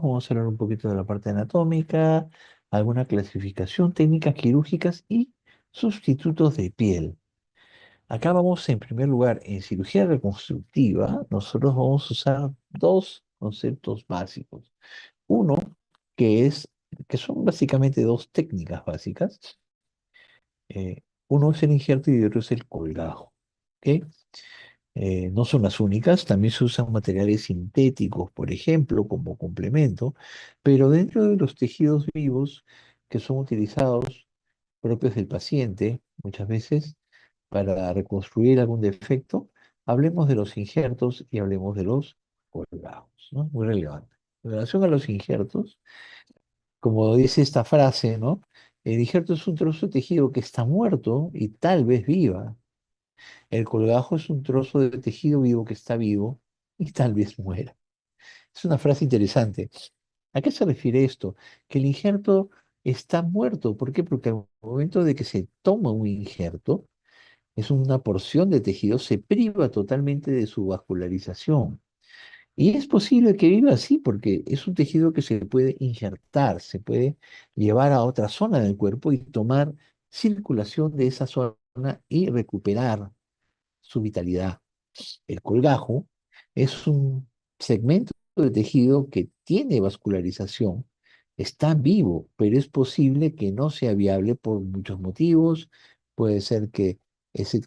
vamos a hablar un poquito de la parte anatómica, alguna clasificación, técnicas quirúrgicas y sustitutos de piel. Acá vamos en primer lugar, en cirugía reconstructiva, nosotros vamos a usar dos conceptos básicos. Uno, que es, que son básicamente dos técnicas básicas. Uno es el injerto y otro es el colgajo. ¿Ok? No son las únicas, también se usan materiales sintéticos, por ejemplo, como complemento, pero dentro de los tejidos vivos que son utilizados, propios del paciente, muchas veces, para reconstruir algún defecto, hablemos de los injertos y hablemos de los colgados, ¿no? Muy relevante. En relación a los injertos, como dice esta frase, ¿no? El injerto es un trozo de tejido que está muerto y tal vez viva. El colgajo es un trozo de tejido vivo que está vivo y tal vez muera. Es una frase interesante. ¿A qué se refiere esto? Que el injerto está muerto. ¿Por qué? Porque al momento de que se toma un injerto, es una porción de tejido, se priva totalmente de su vascularización. Y es posible que viva así porque es un tejido que se puede injertar, se puede llevar a otra zona del cuerpo y tomar circulación de esa zona y recuperar su vitalidad. El colgajo es un segmento de tejido que tiene vascularización, está vivo, pero es posible que no sea viable por muchos motivos. Puede ser que ese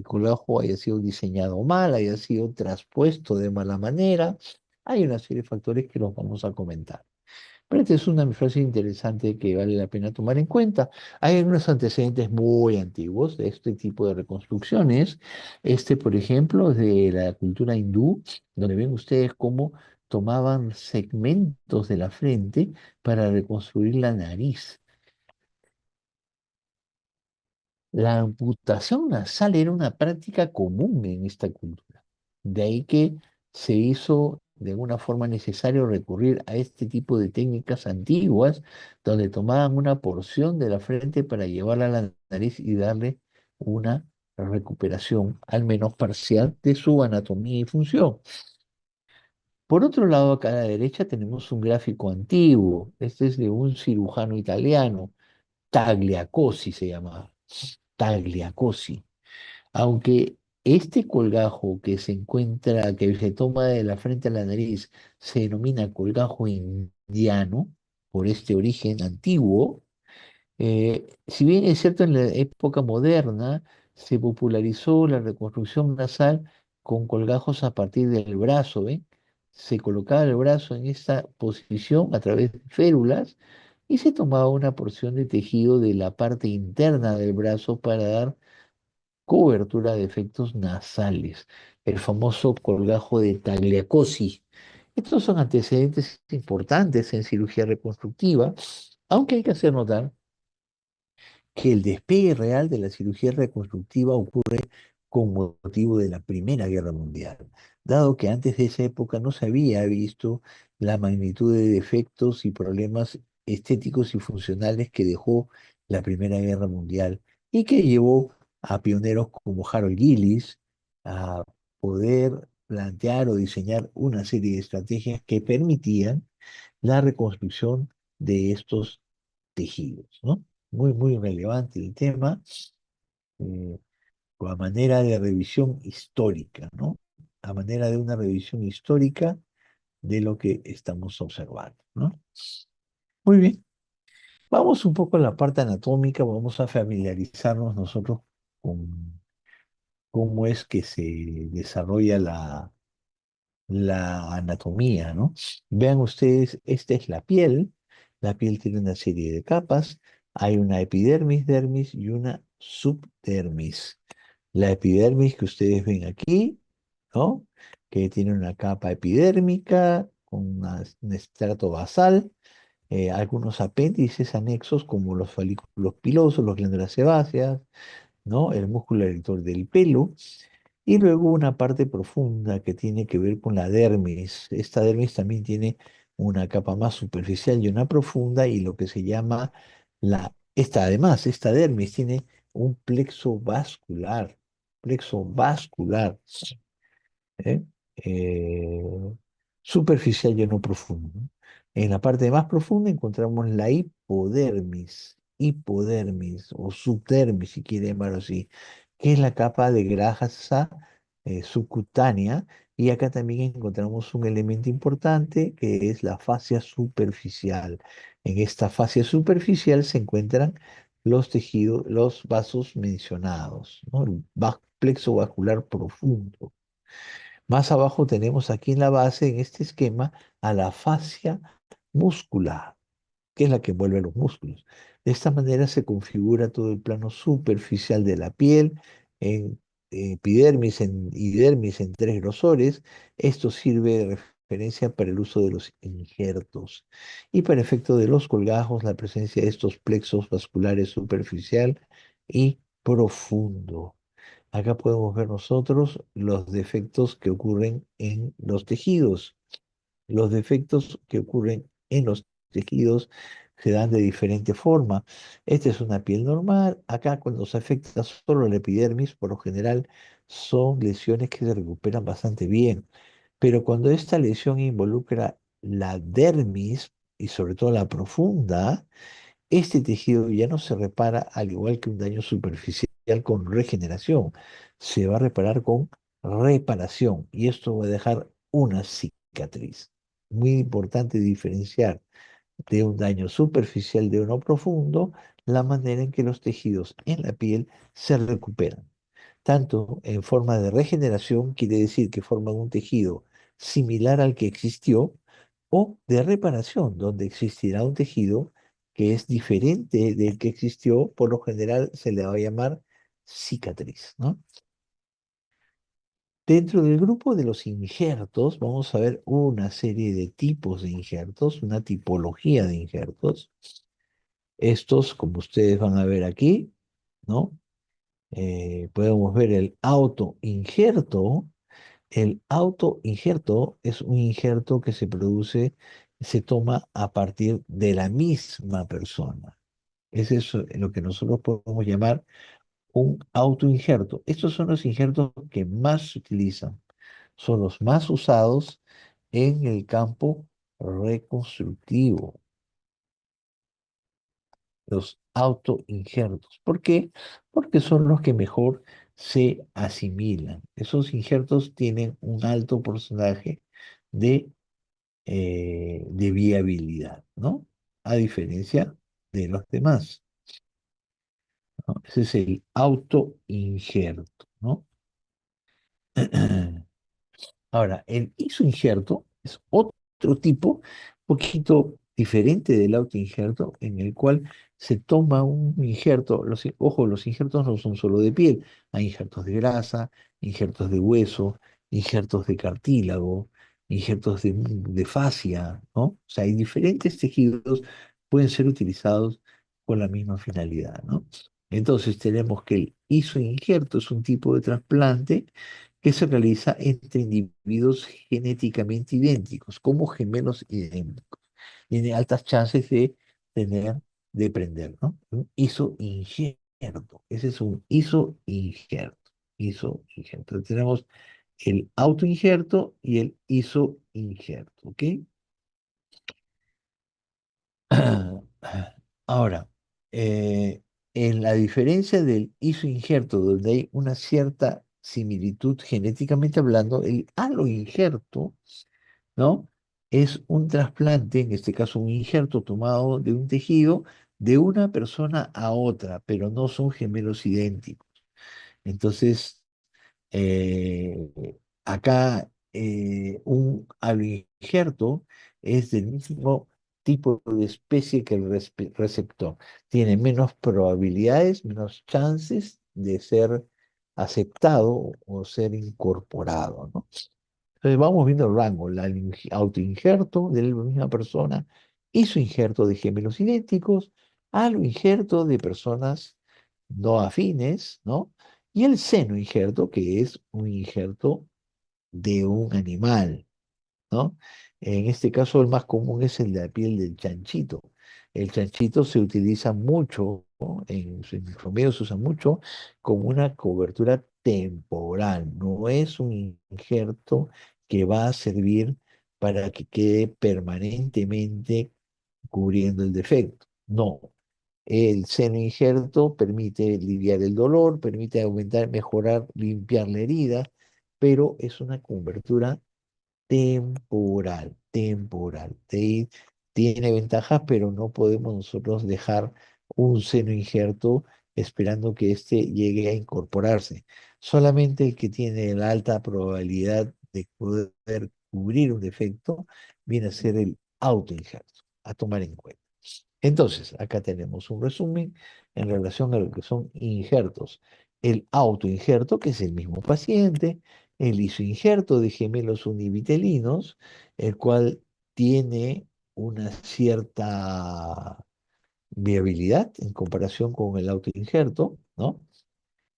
colgajo haya sido diseñado mal, haya sido traspuesto de mala manera. Hay una serie de factores que los vamos a comentar. Pero esta es una frase interesante que vale la pena tomar en cuenta. Hay algunos antecedentes muy antiguos de este tipo de reconstrucciones. Este, por ejemplo, es de la cultura hindú, donde ven ustedes cómo tomaban segmentos de la frente para reconstruir la nariz. La amputación nasal era una práctica común en esta cultura. De ahí que se hizo de alguna forma necesario recurrir a este tipo de técnicas antiguas, donde tomaban una porción de la frente para llevarla a la nariz y darle una recuperación, al menos parcial, de su anatomía y función. Por otro lado, acá a la derecha tenemos un gráfico antiguo. Este es de un cirujano italiano, Tagliacosi se llamaba. Tagliacosi. Aunque este colgajo que se encuentra, que se toma de la frente a la nariz, se denomina colgajo indiano, por este origen antiguo, si bien es cierto en la época moderna se popularizó la reconstrucción nasal con colgajos a partir del brazo, ¿ven? Se colocaba el brazo en esta posición a través de férulas y se tomaba una porción de tejido de la parte interna del brazo para dar cobertura de efectos nasales, el famoso colgajo de Tagliacosi. Estos son antecedentes importantes en cirugía reconstructiva, aunque hay que hacer notar que el despegue real de la cirugía reconstructiva ocurre con motivo de la Primera Guerra Mundial, dado que antes de esa época no se había visto la magnitud de defectos y problemas estéticos y funcionales que dejó la Primera Guerra Mundial y que llevó a pioneros como Harold Gillis a poder plantear o diseñar una serie de estrategias que permitían la reconstrucción de estos tejidos, ¿no? Muy, muy relevante el tema, eh, a manera de revisión histórica, ¿no? A manera de una revisión histórica de lo que estamos observando, ¿no? Muy bien, vamos un poco a la parte anatómica, vamos a familiarizarnos nosotros con cómo es que se desarrolla la anatomía, ¿no? Vean ustedes, esta es la piel tiene una serie de capas, hay una epidermis, dermis y una subdermis. La epidermis que ustedes ven aquí, ¿no? Que tiene una capa epidérmica con un estrato basal, algunos apéndices anexos como los folículos pilosos, las glándulas sebáceas, ¿no? El músculo erector del pelo. Y luego una parte profunda que tiene que ver con la dermis. Esta dermis también tiene una capa más superficial y una profunda y lo que se llama esta dermis tiene un plexo vascular, ¿eh? Eh, superficial y no profundo, ¿no? En la parte más profunda encontramos la hipodermis o subdermis, si quiere llamarlo así, que es la capa de grasa subcutánea. Y acá también encontramos un elemento importante que es la fascia superficial. En esta fascia superficial se encuentran los tejidos, los vasos mencionados, ¿no? El plexo vascular profundo. Más abajo tenemos aquí en la base, en este esquema, a la fascia muscular, que es la que envuelve los músculos. De esta manera se configura todo el plano superficial de la piel, en epidermis y dermis en tres grosores. Esto sirve de referencia para el uso de los injertos. Y para efecto de los colgajos, la presencia de estos plexos vasculares superficial y profundo. Acá podemos ver nosotros los defectos que ocurren en los tejidos. Los defectos que ocurren en los tejidos se dan de diferente forma. Esta es una piel normal. Acá cuando se afecta solo la epidermis, por lo general son lesiones que se recuperan bastante bien. Pero cuando esta lesión involucra la dermis y sobre todo la profunda, este tejido ya no se repara al igual que un daño superficial con regeneración. Se va a reparar con reparación y esto va a dejar una cicatriz. Muy importante diferenciar de un daño superficial de uno profundo, la manera en que los tejidos en la piel se recuperan. Tanto en forma de regeneración, quiere decir que forman un tejido similar al que existió, o de reparación, donde existirá un tejido que es diferente del que existió, por lo general se le va a llamar cicatriz, ¿no? Dentro del grupo de los injertos, vamos a ver una serie de tipos de injertos, una tipología de injertos. Estos, como ustedes van a ver aquí, ¿no? Podemos ver el autoinjerto. El autoinjerto es un injerto que se produce, se toma a partir de la misma persona. Es eso lo que nosotros podemos llamar un autoinjerto. Estos son los injertos que más se utilizan, son los más usados en el campo reconstructivo, los autoinjertos. ¿Por qué? Porque son los que mejor se asimilan. Esos injertos tienen un alto porcentaje de viabilidad, ¿no? A diferencia de los demás, ¿no? Ese es el autoinjerto, ¿no? Ahora, el isoinjerto es otro tipo, un poquito diferente del autoinjerto, en el cual se toma un injerto. Ojo, los injertos no son solo de piel, hay injertos de grasa, injertos de hueso, injertos de cartílago, injertos de fascia, ¿no? O sea, hay diferentes tejidos pueden ser utilizados con la misma finalidad, ¿no? Entonces tenemos que el isoinjerto es un tipo de trasplante que se realiza entre individuos genéticamente idénticos, como gemelos idénticos. Tiene altas chances de tener, de prender, ¿no? Un isoinjerto. Ese es un isoinjerto. Isoinjerto. Tenemos el autoinjerto y el isoinjerto, ¿ok? Ahora, eh, en la diferencia del isoinjerto, donde hay una cierta similitud genéticamente hablando, el aloinjerto, ¿no? Es un trasplante, en este caso un injerto tomado de un tejido de una persona a otra, pero no son gemelos idénticos. Entonces, eh, acá un aloinjerto es del mismo tipo de especie que el receptor. Tiene menos probabilidades, menos chances de ser aceptado o ser incorporado, ¿no? Entonces vamos viendo el rango, autoinjerto de la misma persona, isoinjerto de gemelos idénticos, aloinjerto de personas no afines, ¿no? Y el senoinjerto, que es un injerto de un animal, ¿no? En este caso el más común es el de la piel del chanchito. El chanchito se utiliza mucho, ¿no? En promedio se usa mucho como una cobertura temporal, no es un injerto que va a servir para que quede permanentemente cubriendo el defecto. No, el seno injerto permite aliviar el dolor, permite aumentar, mejorar, limpiar la herida, pero es una cobertura temporal, temporal. Tiene ventajas, pero no podemos nosotros dejar un seno injerto esperando que éste llegue a incorporarse. Solamente el que tiene la alta probabilidad de poder cubrir un defecto viene a ser el autoinjerto, a tomar en cuenta. Entonces, acá tenemos un resumen en relación a lo que son injertos. El autoinjerto, que es el mismo paciente, el isoinjerto de gemelos univitelinos, el cual tiene una cierta viabilidad en comparación con el autoinjerto, ¿no?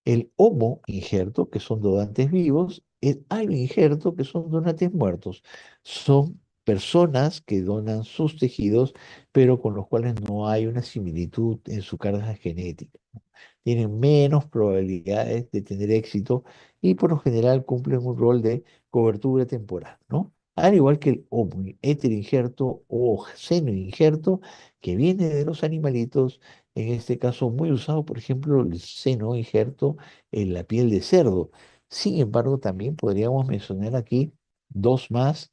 El homoinjerto, que son donantes vivos, el aloinjerto, que son donantes muertos. Son personas que donan sus tejidos, pero con los cuales no hay una similitud en su carga genética. Tienen menos probabilidades de tener éxito y por lo general cumplen un rol de cobertura temporal, ¿no? Al igual que el heteroinjerto o senoinjerto, que viene de los animalitos, en este caso muy usado, por ejemplo, el seno injerto en la piel de cerdo. Sin embargo, también podríamos mencionar aquí dos más,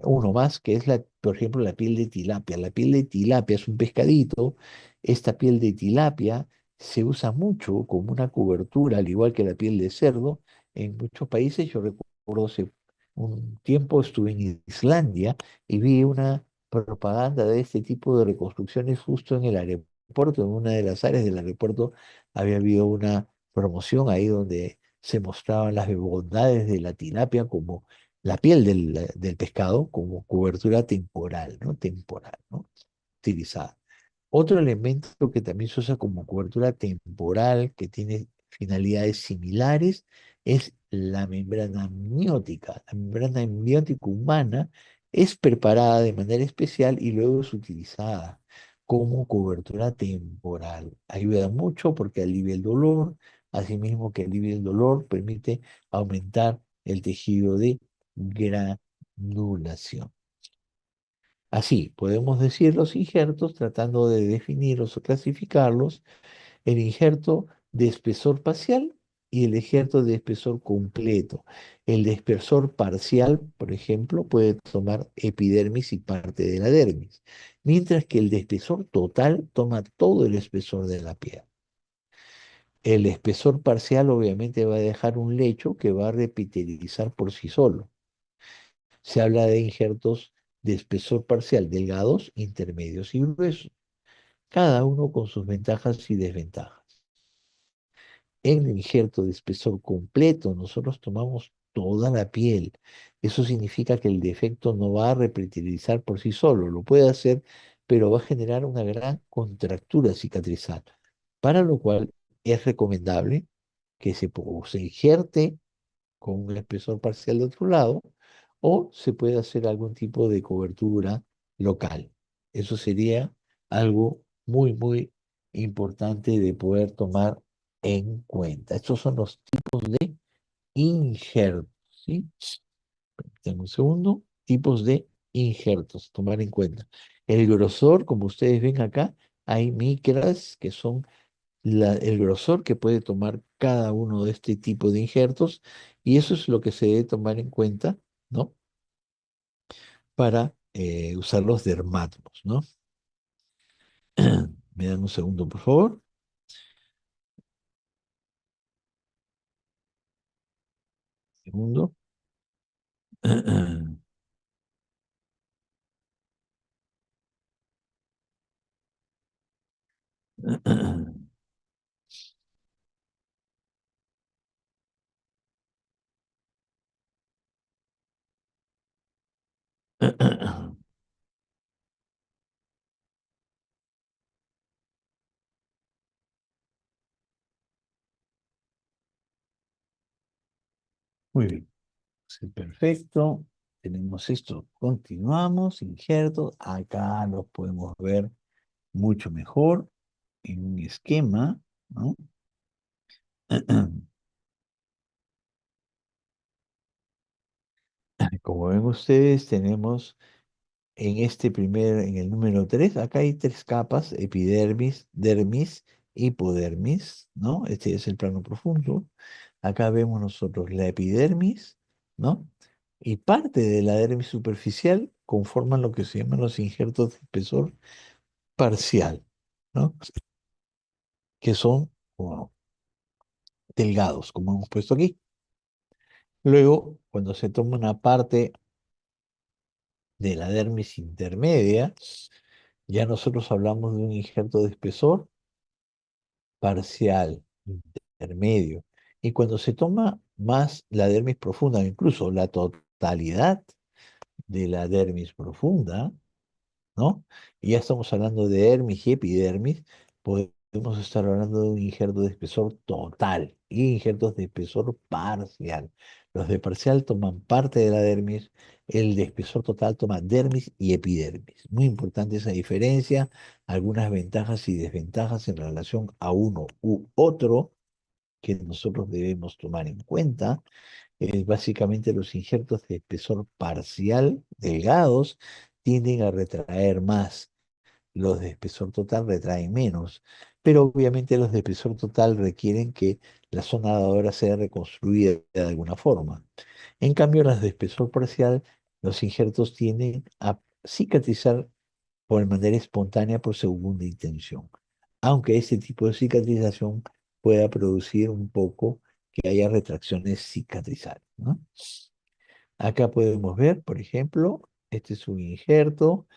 uno más, que es por ejemplo, la piel de tilapia. La piel de tilapia es un pescadito. Esta piel de tilapia se usa mucho como una cobertura, al igual que la piel de cerdo, en muchos países. Yo recuerdo hace un tiempo estuve en Islandia y vi una propaganda de este tipo de reconstrucciones justo en el aeropuerto, en una de las áreas del aeropuerto había habido una promoción ahí donde se mostraban las bondades de la tilapia como la piel del pescado como cobertura temporal, ¿no? Temporal, ¿no? Utilizada. Otro elemento que también se usa como cobertura temporal, que tiene finalidades similares, es la membrana amniótica. La membrana amniótica humana es preparada de manera especial y luego es utilizada como cobertura temporal. Ayuda mucho porque alivia el dolor, asimismo que alivia el dolor permite aumentar el tejido de granulación. Así, podemos decir los injertos tratando de definirlos o clasificarlos, el injerto de espesor parcial y el injerto de espesor completo. El de espesor parcial, por ejemplo, puede tomar epidermis y parte de la dermis, mientras que el de espesor total toma todo el espesor de la piel. El espesor parcial obviamente va a dejar un lecho que va a repitalizar por sí solo. Se habla de injertos de espesor parcial delgados, intermedios y gruesos, cada uno con sus ventajas y desventajas. En el injerto de espesor completo, nosotros tomamos toda la piel. Eso significa que el defecto no va a reptilizar por sí solo, lo puede hacer, pero va a generar una gran contractura cicatrizal, para lo cual es recomendable que se injerte con un espesor parcial de otro lado, o se puede hacer algún tipo de cobertura local. Eso sería algo muy, muy importante de poder tomar en cuenta. Estos son los tipos de injertos, ¿sí? Tengo un segundo. Tipos de injertos, tomar en cuenta. El grosor, como ustedes ven acá, hay micras que son el grosor que puede tomar cada uno de este tipo de injertos, y eso es lo que se debe tomar en cuenta, ¿no? Para usar los dermatomos, ¿no? Me dan un segundo, por favor. Segundo. Muy bien. Sí, perfecto. Tenemos esto. Continuamos. Injertos. Acá los podemos ver mucho mejor en un esquema, ¿no? Como ven ustedes, tenemos en el número 3 acá hay tres capas: epidermis, dermis, hipodermis, ¿no? Este es el plano profundo. Acá vemos nosotros la epidermis, ¿no? Y parte de la dermis superficial conforman lo que se llaman los injertos de espesor parcial, ¿no? Que son bueno, delgados, como hemos puesto aquí. Luego, cuando se toma una parte de la dermis intermedia, ya nosotros hablamos de un injerto de espesor parcial, intermedio. Y cuando se toma más la dermis profunda, incluso la totalidad de la dermis profunda, ¿no? Y ya estamos hablando de dermis y epidermis, podemos estar hablando de un injerto de espesor total y injertos de espesor parcial. Los de parcial toman parte de la dermis, el de espesor total toma dermis y epidermis. Muy importante esa diferencia, algunas ventajas y desventajas en relación a uno u otro que nosotros debemos tomar en cuenta. Básicamente los injertos de espesor parcial delgados tienden a retraer más, los de espesor total retraen menos, pero obviamente los de espesor total requieren que la zona dadora sea reconstruida de alguna forma. En cambio, las de espesor parcial, los injertos tienden a cicatrizar por manera espontánea por segunda intención, aunque este tipo de cicatrización pueda producir un poco que haya retracciones cicatrizales, ¿no? Acá podemos ver, por ejemplo, este es un injerto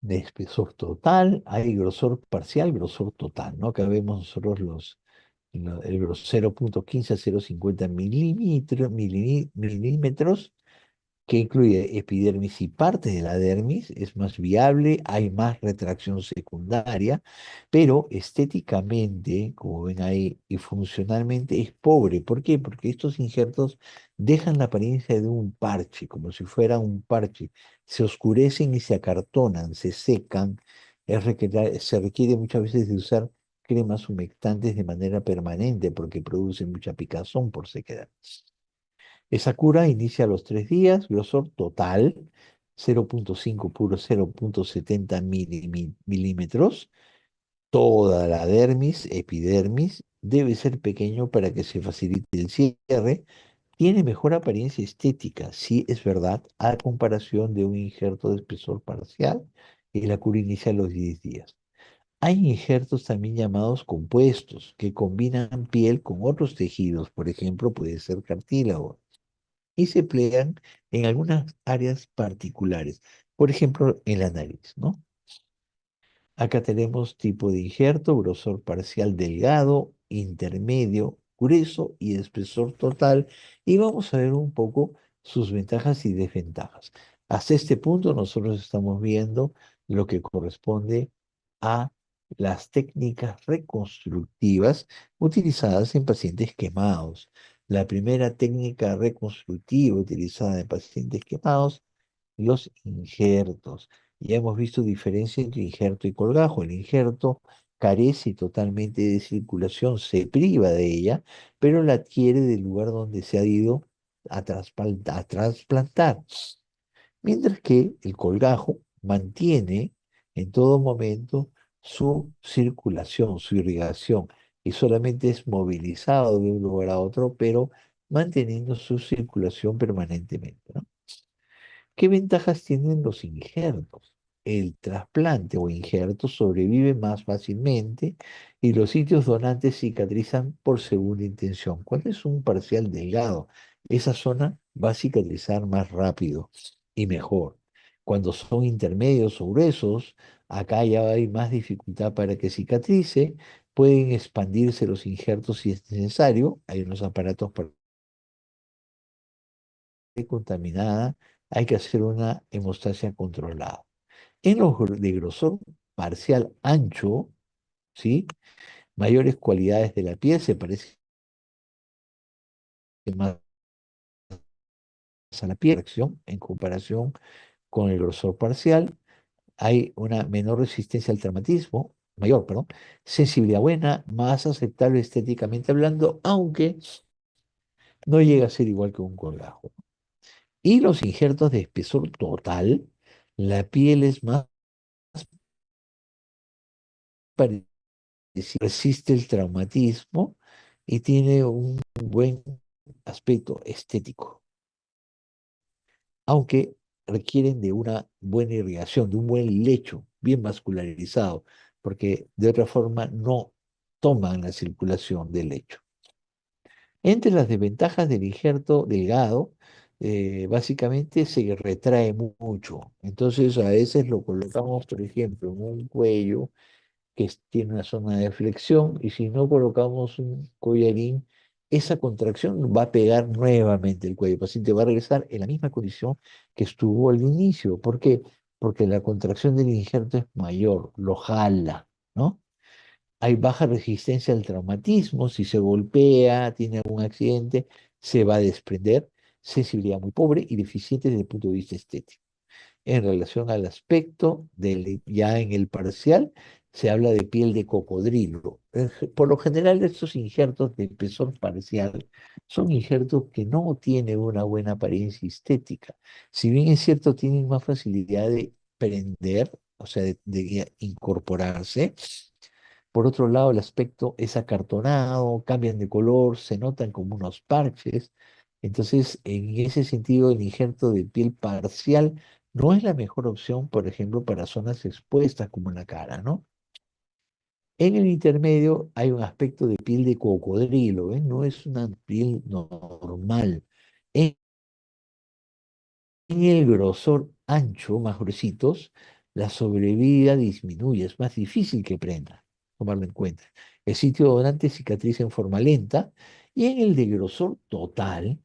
de espesor total, hay grosor parcial, grosor total, ¿no? Acá vemos nosotros el grosor 0,15 a 0,50 milímetros, que incluye epidermis y parte de la dermis, es más viable, hay más retracción secundaria, pero estéticamente, como ven ahí, y funcionalmente es pobre. ¿Por qué? Porque estos injertos dejan la apariencia de un parche, como si fuera un parche. Se oscurecen y se acartonan, se secan. Se requiere muchas veces de usar cremas humectantes de manera permanente porque producen mucha picazón por sequedad. Esa cura inicia a los 3 días, grosor total, 0,5 puro 0,70 milímetros. Toda la dermis, epidermis, debe ser pequeño para que se facilite el cierre. Tiene mejor apariencia estética, sí es verdad, a comparación de un injerto de espesor parcial y la cura inicia a los 10 días. Hay injertos también llamados compuestos, que combinan piel con otros tejidos, por ejemplo, puede ser cartílago y se emplean en algunas áreas particulares, por ejemplo, en la nariz, ¿no? Acá tenemos tipo de injerto, grosor parcial delgado, intermedio, grueso y espesor total, y vamos a ver un poco sus ventajas y desventajas. Hasta este punto nosotros estamos viendo lo que corresponde a las técnicas reconstructivas utilizadas en pacientes quemados. La primera técnica reconstructiva utilizada en pacientes quemados, los injertos. Ya hemos visto diferencia entre injerto y colgajo. El injerto carece totalmente de circulación, se priva de ella, pero la adquiere del lugar donde se ha ido a trasplantar. Mientras que el colgajo mantiene en todo momento su circulación, su irrigación, y solamente es movilizado de un lugar a otro, pero manteniendo su circulación permanentemente, ¿no? ¿Qué ventajas tienen los injertos? El trasplante o injerto sobrevive más fácilmente y los sitios donantes cicatrizan por segunda intención. Cuando es un parcial delgado, esa zona va a cicatrizar más rápido y mejor. Cuando son intermedios o gruesos, acá ya hay más dificultad para que cicatrice. Pueden expandirse los injertos si es necesario. Hay unos aparatos para contaminada, hay que hacer una hemostasia controlada. En los de grosor parcial ancho, ¿sí? Mayores cualidades de la piel, se parece más a la piel en comparación con el grosor parcial. Hay una menor resistencia al traumatismo, mayor, perdón, sensibilidad buena, más aceptable estéticamente hablando, aunque no llega a ser igual que un colgajo. Y los injertos de espesor total, la piel es más parecida, resiste el traumatismo y tiene un buen aspecto estético, aunque requieren de una buena irrigación, de un buen lecho bien vascularizado, porque de otra forma no toman la circulación del lecho. Entre las desventajas del injerto delgado, básicamente se retrae mucho. Entonces a veces lo colocamos, por ejemplo, en un cuello tiene una zona de flexión y si no colocamos un collarín, esa contracción va a pegar nuevamente el cuello. El paciente va a regresar en la misma condición que estuvo al inicio. ¿Por qué? Porque la contracción del injerto es mayor, lo jala, ¿no? Hay baja resistencia al traumatismo, si se golpea, tiene algún accidente, se va a desprender, sensibilidad muy pobre y deficiente desde el punto de vista estético. En relación al aspecto, ya en el parcial, se habla de piel de cocodrilo. Por lo general, estos injertos de espesor parcial son injertos que no tienen una buena apariencia estética. Si bien es cierto, tienen más facilidad de prender, o sea, de incorporarse. Por otro lado, el aspecto es acartonado, cambian de color, se notan como unos parches. Entonces, en ese sentido, el injerto de piel parcial no es la mejor opción, por ejemplo, para zonas expuestas como la cara, ¿no? En el intermedio hay un aspecto de piel de cocodrilo, ¿eh? No es una piel normal. En el grosor ancho, más gruesitos, la sobrevida disminuye, es más difícil que prenda, tomarlo en cuenta. El sitio donante cicatriza en forma lenta y en el de grosor total,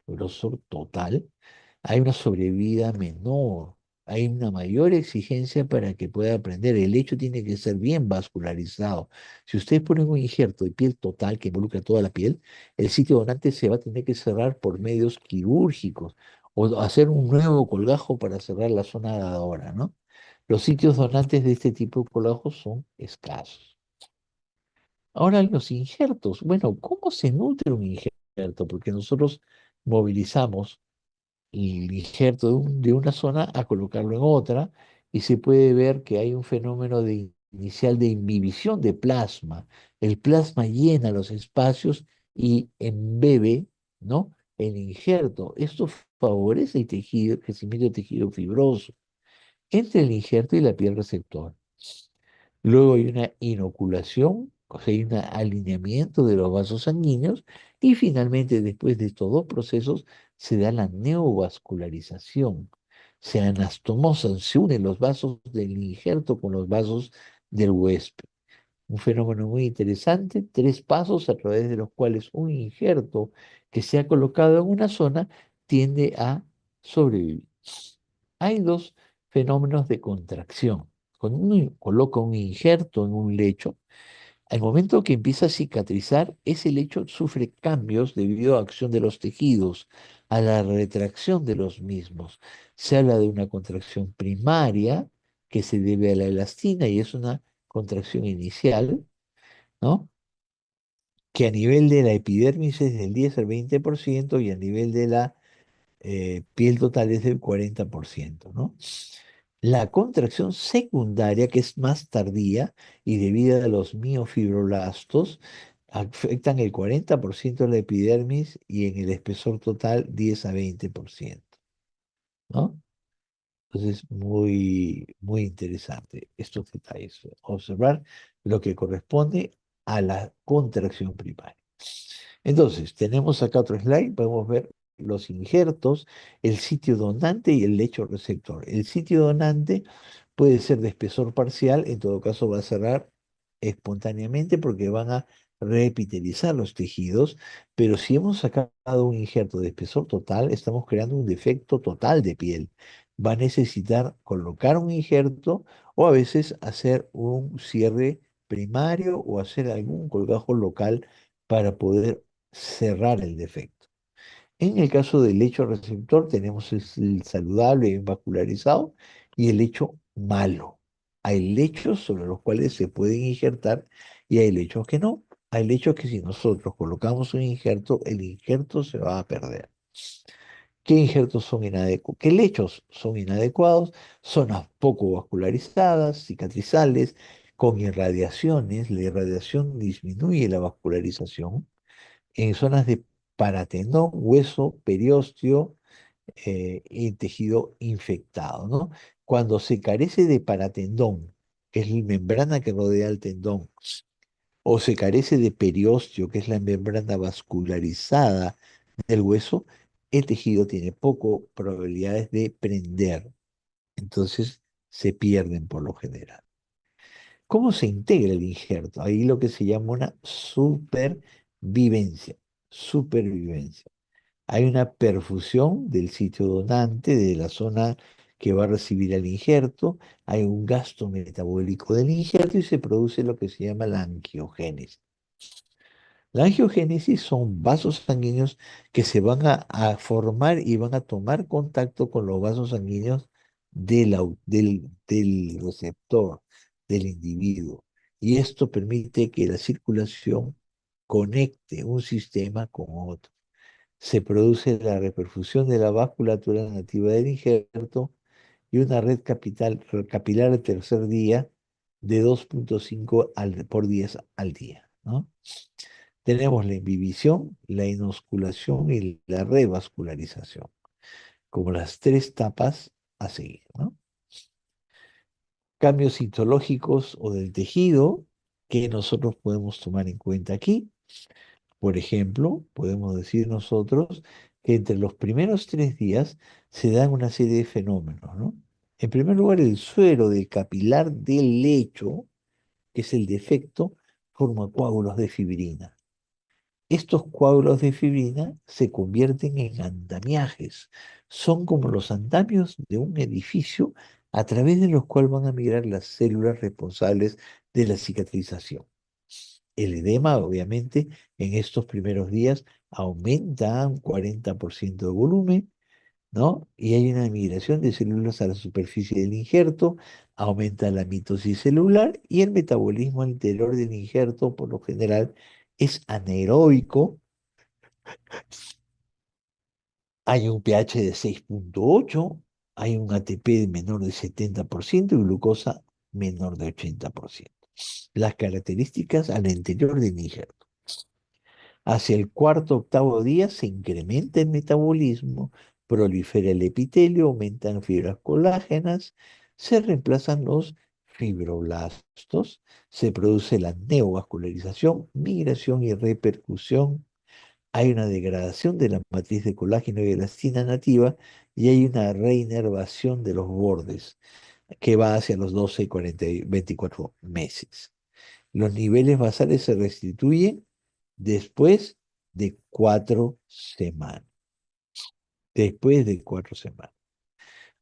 hay una sobrevida menor, hay una mayor exigencia para que pueda prender. El lecho tiene que ser bien vascularizado. Si ustedes ponen un injerto de piel total que involucra toda la piel, el sitio donante se va a tener que cerrar por medios quirúrgicos o hacer un nuevo colgajo para cerrar la zona dadora, ¿no? Los sitios donantes de este tipo de colgajos son escasos. Ahora, los injertos. Bueno, ¿cómo se nutre un injerto? Porque nosotros movilizamos el injerto de una zona a colocarlo en otra y se puede ver que hay un fenómeno inicial de inhibición de plasma. El plasma llena los espacios y embebe, ¿no? El injerto. Esto favorece el crecimiento de tejido fibroso entre el injerto y la piel receptor. Luego hay una inoculación, o sea, hay un alineamiento de los vasos sanguíneos y finalmente, después de estos dos procesos, se da la neovascularización. Se anastomosan, se unen los vasos del injerto con los vasos del huésped. Un fenómeno muy interesante, tres pasos a través de los cuales un injerto que se ha colocado en una zona tiende a sobrevivir. Hay dos fenómenos de contracción. Cuando uno coloca un injerto en un lecho, al momento que empieza a cicatrizar, ese lecho sufre cambios debido a acción de los tejidos, a la retracción de los mismos. Se habla de una contracción primaria que se debe a la elastina y es una contracción inicial, ¿no? Que a nivel de la epidermis es del 10 al 20% y a nivel de la piel total es del 40%, ¿no? La contracción secundaria, que es más tardía y debida a los miofibroblastos, afectan el 40% de la epidermis y en el espesor total 10 a 20%, ¿no? Entonces, muy, muy interesante estos detalles. Observar lo que corresponde a la contracción primaria. Entonces, tenemos acá otro slide, podemos ver los injertos, el sitio donante y el lecho receptor. El sitio donante puede ser de espesor parcial, en todo caso va a cerrar espontáneamente porque van a reepitelizar los tejidos, pero si hemos sacado un injerto de espesor total, estamos creando un defecto total de piel. Va a necesitar colocar un injerto o a veces hacer un cierre primario o hacer algún colgajo local para poder cerrar el defecto. En el caso del lecho receptor tenemos el saludable y vascularizado y el lecho malo. Hay lechos sobre los cuales se pueden injertar y hay lechos que no. al hecho que si nosotros colocamos un injerto, el injerto se va a perder. ¿Qué injertos son inadecuados? ¿Qué lechos son inadecuados? Zonas poco vascularizadas, cicatrizales, con irradiaciones. La irradiación disminuye la vascularización. En zonas de paratendón, hueso, periósteo y tejido infectado, ¿no? Cuando se carece de paratendón, que es la membrana que rodea el tendón, o se carece de periósteo, que es la membrana vascularizada del hueso, el tejido tiene poco probabilidades de prender. Entonces se pierden por lo general. ¿Cómo se integra el injerto? Ahí lo que se llama una supervivencia. Supervivencia. Hay una perfusión del sitio donante, de la zona que va a recibir el injerto, hay un gasto metabólico del injerto y se produce lo que se llama la angiogénesis. La angiogénesis son vasos sanguíneos que se van a formar y van a tomar contacto con los vasos sanguíneos del receptor, del individuo. Y esto permite que la circulación conecte un sistema con otro. Se produce la reperfusión de la vasculatura nativa del injerto y una red capilar de tercer día de 2,5 por 10 al día, ¿no? Tenemos la inhibición, la inosculación y la revascularización, como las tres etapas a seguir, ¿no? Cambios citológicos o del tejido que nosotros podemos tomar en cuenta aquí. Por ejemplo, podemos decir nosotros que entre los primeros 3 días se dan una serie de fenómenos, ¿no? En primer lugar, el suero del capilar del lecho, que es el defecto, forma coágulos de fibrina. Estos coágulos de fibrina se convierten en andamiajes. Son como los andamios de un edificio a través de los cuales van a migrar las células responsables de la cicatrización. El edema, obviamente, en estos primeros días aumenta un 40% de volumen, ¿no? Y hay una migración de células a la superficie del injerto, aumenta la mitosis celular y el metabolismo al interior del injerto, por lo general, es anaeróbico. Hay un pH de 6,8, hay un ATP de menor de 70% y glucosa menor de 80%. Las características al interior del injerto. Hacia el cuarto octavo día se incrementa el metabolismo, prolifera el epitelio, aumentan fibras colágenas, se reemplazan los fibroblastos, se produce la neovascularización, migración y repercusión. Hay una degradación de la matriz de colágeno y elastina nativa y hay una reinervación de los bordes que va hacia los 12 y 24 meses. Los niveles basales se restituyen después de 4 semanas. Después de 4 semanas.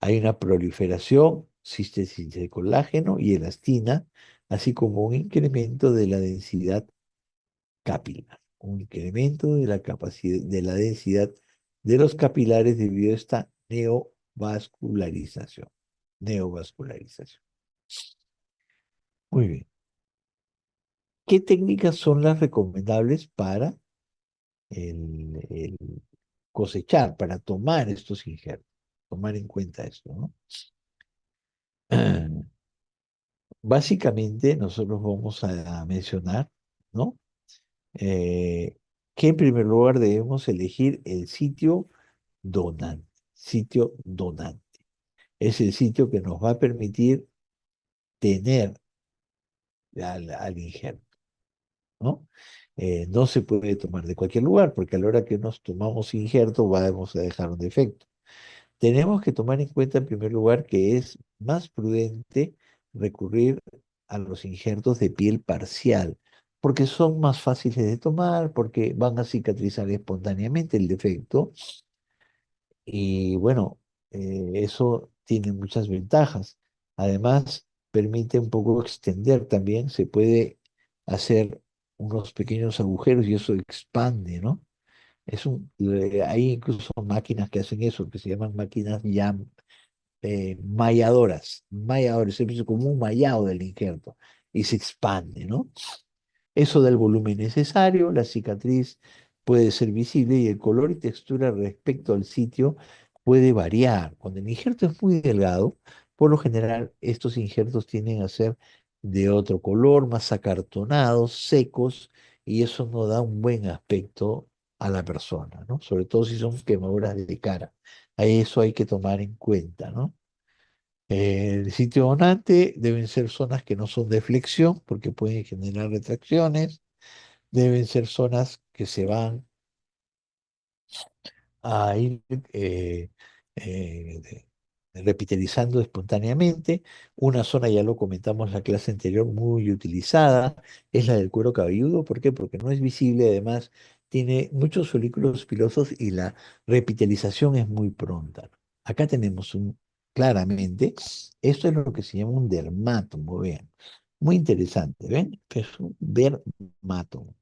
Hay una proliferación, síntesis de colágeno y elastina, así como un incremento de la densidad capilar. Un incremento de la capacidad, de la densidad de los capilares debido a esta neovascularización. Neovascularización. Muy bien. ¿Qué técnicas son las recomendables para el cosechar, para tomar estos injertos? Tomar en cuenta esto, ¿no? Básicamente, nosotros vamos a mencionar, ¿no? Eh, que en primer lugar debemos elegir el sitio donante. Sitio donante. Es el sitio que nos va a permitir tener al injerto, ¿no? No se puede tomar de cualquier lugar, porque a la hora que nos tomamos injerto vamos a dejar un defecto. Tenemos que tomar en cuenta en primer lugar que es más prudente recurrir a los injertos de piel parcial, porque son más fáciles de tomar, porque van a cicatrizar espontáneamente el defecto. Y bueno, eso tiene muchas ventajas. Además, permite un poco extender también, se puede hacer unos pequeños agujeros y eso expande, ¿no? Hay incluso máquinas que hacen eso, que se llaman máquinas ya malladoras, se hizo como un mallado del injerto y se expande, ¿no? Eso da el volumen necesario, la cicatriz puede ser visible y el color y textura respecto al sitio puede variar. Cuando el injerto es muy delgado, por lo general estos injertos tienden a ser de otro color, más acartonados, secos, y eso no da un buen aspecto a la persona, ¿no? Sobre todo si son quemaduras de cara. A eso hay que tomar en cuenta, ¿no? El sitio donante deben ser zonas que no son de flexión porque pueden generar retracciones, deben ser zonas que se van a ir repitalizando espontáneamente. Una zona, ya lo comentamos en la clase anterior, muy utilizada, es la del cuero cabelludo. ¿Por qué? Porque no es visible, además tiene muchos folículos pilosos y la repitalización es muy pronta. Acá tenemos claramente, esto es lo que se llama un dermátomo, vean. Muy interesante, ¿ven? Es un dermátomo.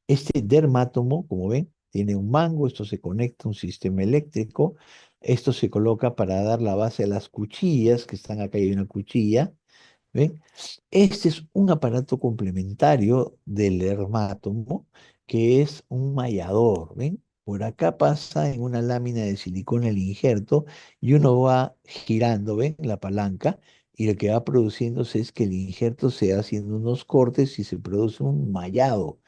Este dermátomo, como ven, tiene un mango, esto se conecta a un sistema eléctrico, esto se coloca para dar la base a las cuchillas, que están acá, hay una cuchilla, ¿ven? Este es un aparato complementario del dermátomo, que es un mallador, ¿ven? Por acá pasa en una lámina de silicona el injerto y uno va girando, ¿ven? La palanca, y lo que va produciéndose es que el injerto se va haciendo unos cortes y se produce un mallado.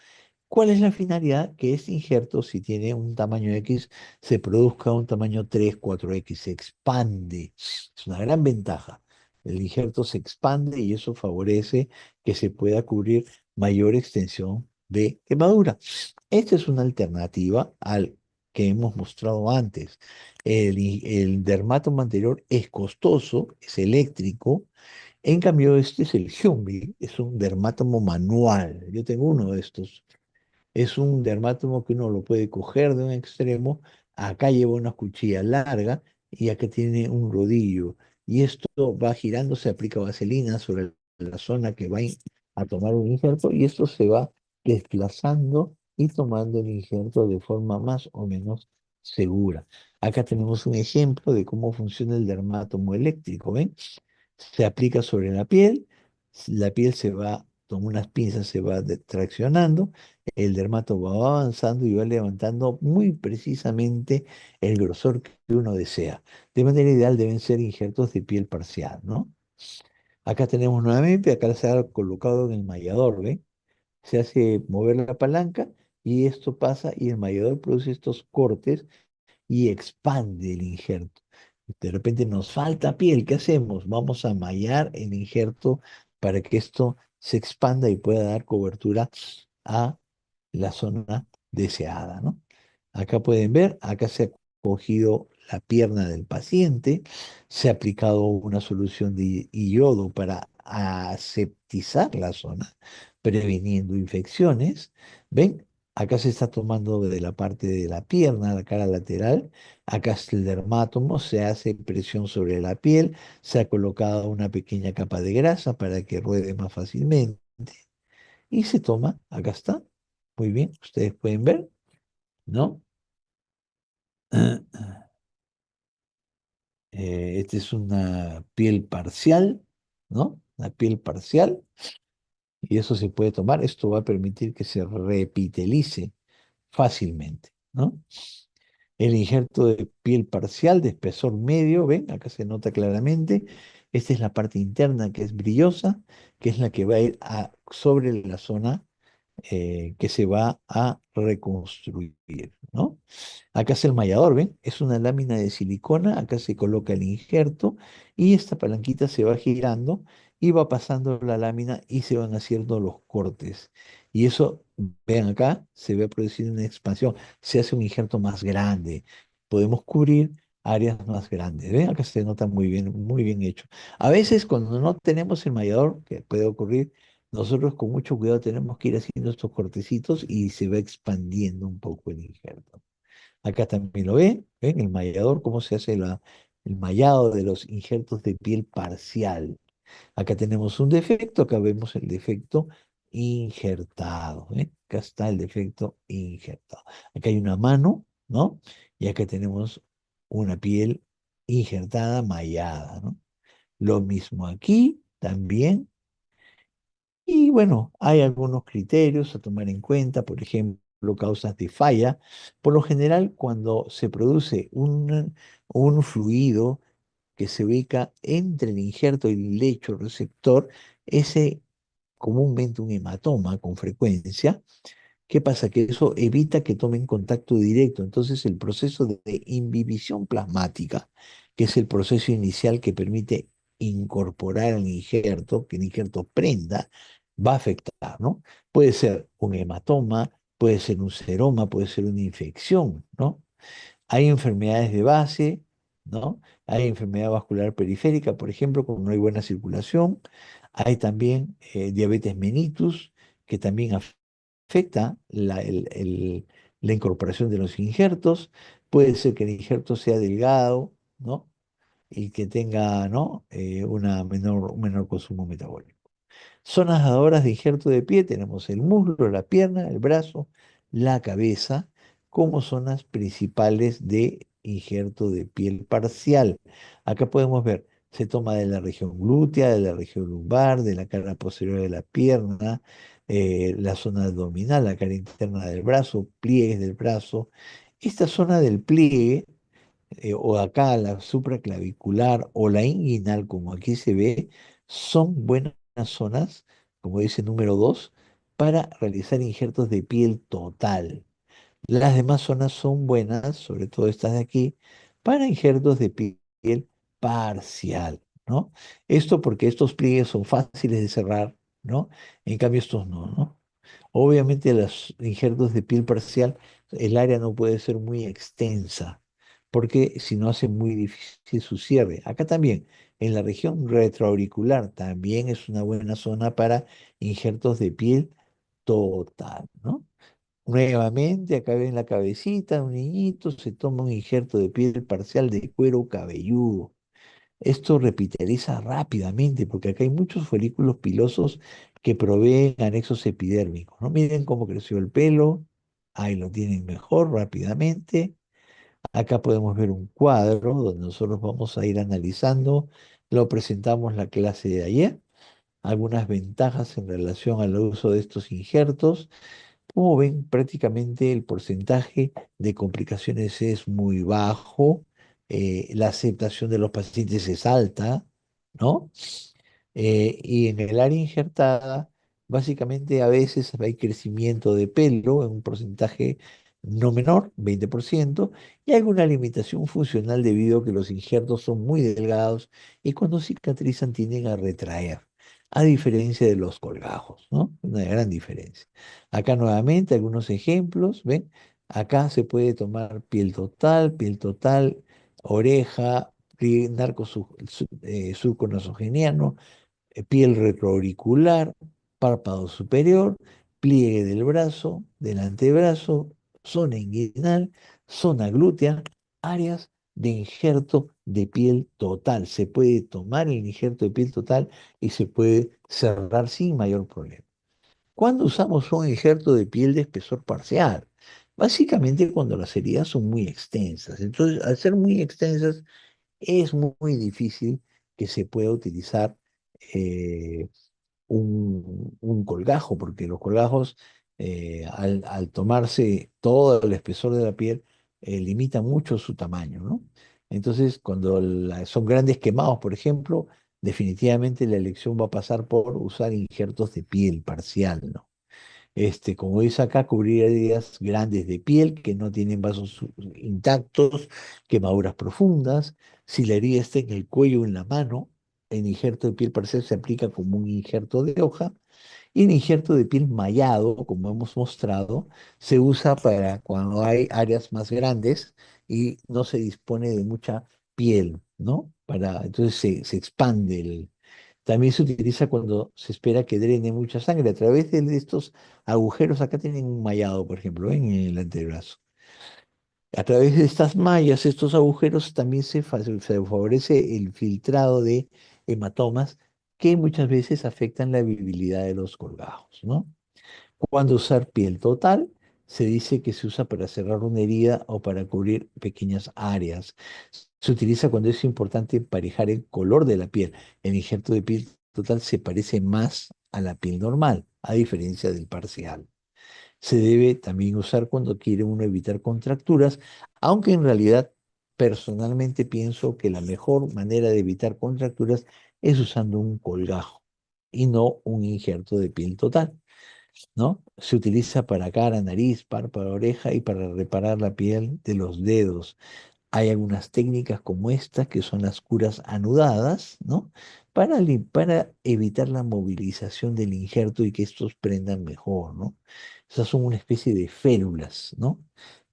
¿Cuál es la finalidad? Que este injerto, si tiene un tamaño X, se produzca un tamaño 3, 4X, se expande. Es una gran ventaja. El injerto se expande y eso favorece que se pueda cubrir mayor extensión de quemadura. Esta es una alternativa al que hemos mostrado antes. El dermátomo anterior es costoso, es eléctrico. En cambio, este es el Hyundai, es un dermátomo manual. Yo tengo uno de estos. Es un dermátomo que uno lo puede coger de un extremo, acá lleva una cuchilla larga y acá tiene un rodillo. Y esto va girando, se aplica vaselina sobre la zona que va a tomar un injerto y esto se va desplazando y tomando el injerto de forma más o menos segura. Acá tenemos un ejemplo de cómo funciona el dermátomo eléctrico, ¿ven? Se aplica sobre la piel se va, con unas pinzas se va traccionando, el dermato va avanzando y va levantando muy precisamente el grosor que uno desea. De manera ideal deben ser injertos de piel parcial, ¿no? Acá tenemos nuevamente, acá se ha colocado en el mallador, ¿ven? Se hace mover la palanca y esto pasa y el mallador produce estos cortes y expande el injerto. De repente nos falta piel, ¿qué hacemos? Vamos a mallar el injerto para que esto se expanda y pueda dar cobertura a la zona deseada, ¿no? Acá pueden ver, acá se ha cogido la pierna del paciente, se ha aplicado una solución de iodo para aseptizar la zona, previniendo infecciones. ¿Ven? Acá se está tomando de la parte de la pierna, la cara lateral. Acá está el dermátomo, se hace presión sobre la piel, se ha colocado una pequeña capa de grasa para que ruede más fácilmente y se toma, acá está. Muy bien, ustedes pueden ver, ¿no? Esta es una piel parcial, ¿no? Una piel parcial y eso se puede tomar. Esto va a permitir que se repitelice fácilmente, ¿no? El injerto de piel parcial de espesor medio, ven, acá se nota claramente. Esta es la parte interna que es brillosa, que es la que va a ir sobre la zona que se va a reconstruir, ¿no? Acá es el mallador, ¿ven? Es una lámina de silicona, acá se coloca el injerto y esta palanquita se va girando y va pasando la lámina y se van haciendo los cortes. Y eso, vean acá, se va produciendo una expansión, se hace un injerto más grande. Podemos cubrir áreas más grandes. ¿Ven? Acá se nota muy bien hecho. A veces cuando no tenemos el mallador, que puede ocurrir, nosotros con mucho cuidado tenemos que ir haciendo estos cortecitos y se va expandiendo un poco el injerto. Acá también lo ven, el mallador, cómo se hace el mallado de los injertos de piel parcial. Acá tenemos un defecto, acá vemos el defecto injertado. Acá está el defecto injertado. Acá hay una mano, ¿no? Y acá tenemos una piel injertada, mallada, ¿no? Lo mismo aquí también Y bueno, hay algunos criterios a tomar en cuenta, por ejemplo, causas de falla. Por lo general, cuando se produce un fluido que se ubica entre el injerto y el lecho receptor, ese comúnmente un hematoma con frecuencia. ¿Qué pasa? Que eso evita que tomen contacto directo. Entonces, el proceso de imbibición plasmática, que es el proceso inicial que permite incorporar el injerto, que el injerto prenda, va a afectar, ¿no? Puede ser un hematoma, puede ser un seroma, puede ser una infección, ¿no? Hay enfermedades de base, ¿no? Hay enfermedad vascular periférica, por ejemplo, cuando no hay buena circulación. Hay también diabetes mellitus, que también afecta la incorporación de los injertos. Puede ser que el injerto sea delgado, ¿no? Y que tenga, ¿no? Un menor consumo metabólico. Zonas dadoras de injerto de pie tenemos el muslo, la pierna, el brazo, la cabeza, como zonas principales de injerto de piel parcial. Acá podemos ver, se toma de la región glútea, de la región lumbar, de la cara posterior de la pierna, la zona abdominal, la cara interna del brazo, pliegues del brazo. Esta zona del pliegue o acá la supraclavicular o la inguinal, como aquí se ve, son buenas zonas, como dice número 2 para realizar injertos de piel total. Las demás zonas son buenas, sobre todo estas de aquí, para injertos de piel parcial, ¿no? Esto porque estos pliegues son fáciles de cerrar, ¿no? En cambio estos no, ¿no? Obviamente los injertos de piel parcial, el área no puede ser muy extensa, porque si no hace muy difícil su cierre. Acá también, en la región retroauricular, también es una buena zona para injertos de piel total, ¿no? Nuevamente, acá ven la cabecita, un niñito se toma un injerto de piel parcial de cuero cabelludo. Esto repitaliza rápidamente porque acá hay muchos folículos pilosos que proveen anexos epidérmicos, ¿no? Miren cómo creció el pelo, ahí lo tienen mejor rápidamente. Acá podemos ver un cuadro donde nosotros vamos a ir analizando, lo presentamos la clase de ayer, algunas ventajas en relación al uso de estos injertos. Como ven, prácticamente el porcentaje de complicaciones es muy bajo, la aceptación de los pacientes es alta, ¿no? Y en el área injertada, básicamente a veces hay crecimiento de pelo en un porcentaje no menor, 20%, y alguna limitación funcional debido a que los injertos son muy delgados y cuando cicatrizan tienden a retraer, a diferencia de los colgajos, ¿no? Una gran diferencia. Acá nuevamente algunos ejemplos, ¿ven? Acá se puede tomar piel total, oreja, surco nasogeniano, piel retroauricular, párpado superior, pliegue del brazo, del antebrazo, zona inguinal, zona glútea, áreas de injerto de piel total. Se puede tomar el injerto de piel total y se puede cerrar sin mayor problema. ¿Cuándo usamos un injerto de piel de espesor parcial? Básicamente cuando las heridas son muy extensas. Entonces, al ser muy extensas, es muy difícil que se pueda utilizar eh, un colgajo, porque los colgajos, al tomarse todo el espesor de la piel, limitan mucho su tamaño, ¿no? Entonces, cuando son grandes quemados, por ejemplo, definitivamente la elección va a pasar por usar injertos de piel parcial, ¿no? Como dice acá, cubrir heridas grandes de piel que no tienen vasos intactos, quemaduras profundas. Si la herida está en el cuello o en la mano, el injerto de piel parcial se aplica como un injerto de hoja. Y el injerto de piel mallado, como hemos mostrado, se usa para cuando hay áreas más grandes y no se dispone de mucha piel, ¿no? Entonces se expande también se utiliza cuando se espera que drene mucha sangre. A través de estos agujeros, acá tienen un mallado, por ejemplo, en el antebrazo. A través de estas mallas, estos agujeros, también se favorece el filtrado de hematomas que muchas veces afectan la viabilidad de los colgajos, ¿no? Cuando usar piel total, se dice que se usa para cerrar una herida o para cubrir pequeñas áreas. Se utiliza cuando es importante emparejar el color de la piel. El injerto de piel total se parece más a la piel normal, a diferencia del parcial. Se debe también usar cuando quiere uno evitar contracturas, aunque en realidad personalmente pienso que la mejor manera de evitar contracturas es usando un colgajo y no un injerto de piel total, ¿no? Se utiliza para cara, nariz, párpado, oreja y para reparar la piel de los dedos. Hay algunas técnicas como estas que son las curas anudadas, ¿no? Para evitar la movilización del injerto y que estos prendan mejor, ¿no? Esas son una especie de férulas, ¿no?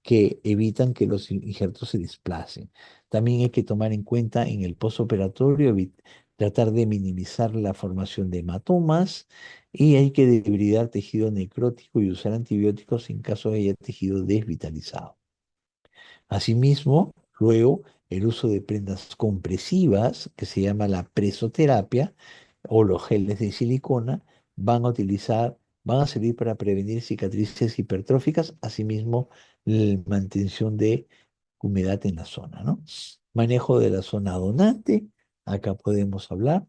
Que evitan que los injertos se desplacen. También hay que tomar en cuenta en el posoperatorio, tratar de minimizar la formación de hematomas y hay que debridar tejido necrótico y usar antibióticos en caso de haya tejido desvitalizado. Asimismo, luego, el uso de prendas compresivas, que se llama la presoterapia, o los geles de silicona, van a servir para prevenir cicatrices hipertróficas, asimismo, la mantención de humedad en la zona, ¿no? Manejo de la zona donante, acá podemos hablar,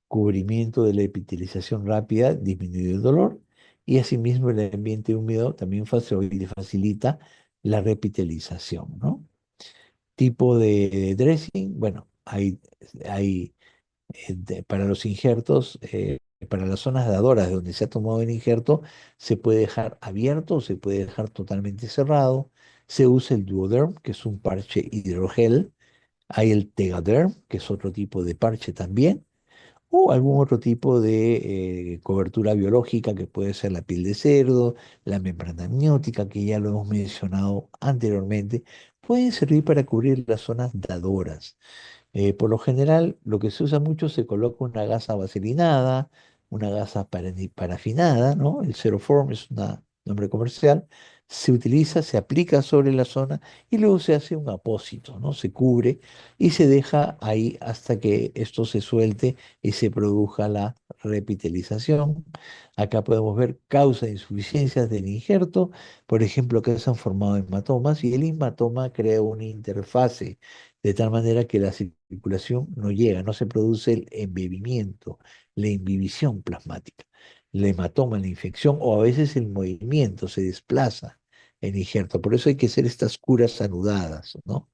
cubrimiento de la epitelización rápida, disminuye el dolor, y asimismo el ambiente húmedo también facilita la repitelización, ¿no? Tipo de dressing, bueno, hay para los injertos, para las zonas dadoras donde se ha tomado el injerto, se puede dejar abierto o se puede dejar totalmente cerrado. Se usa el Duoderm, que es un parche hidrogel. Hay el Tegaderm, que es otro tipo de parche también o algún otro tipo de cobertura biológica que puede ser la piel de cerdo, la membrana amniótica, que ya lo hemos mencionado anteriormente, pueden servir para cubrir las zonas dadoras. Por lo general, lo que se usa mucho se coloca una gasa vaselinada, una gasa parafinada, ¿no? El Ceroform es un nombre comercial. Se utiliza, se aplica sobre la zona y luego se hace un apósito, ¿no? Se cubre y se deja ahí hasta que esto se suelte y se produzca la repitelización. Acá podemos ver causa de insuficiencias del injerto, por ejemplo, que se han formado hematomas y el hematoma crea una interfase de tal manera que la circulación no llega, no se produce el embebimiento, la imbibición plasmática, el hematoma, la infección o a veces el movimiento se desplaza el injerto. Por eso hay que hacer estas curas anudadas, ¿no?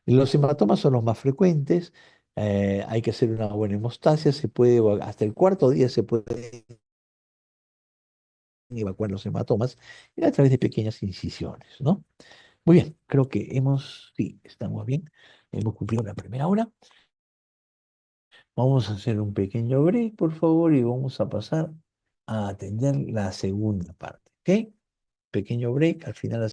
Los hematomas son los más frecuentes, hay que hacer una buena hemostasia, hasta el cuarto día se puede evacuar los hematomas a través de pequeñas incisiones, ¿no? Muy bien, creo que sí, estamos bien, hemos cumplido la primera hora. Vamos a hacer un pequeño break, por favor, y vamos a pasar a atender la segunda parte, ¿ok? Pequeño break, al final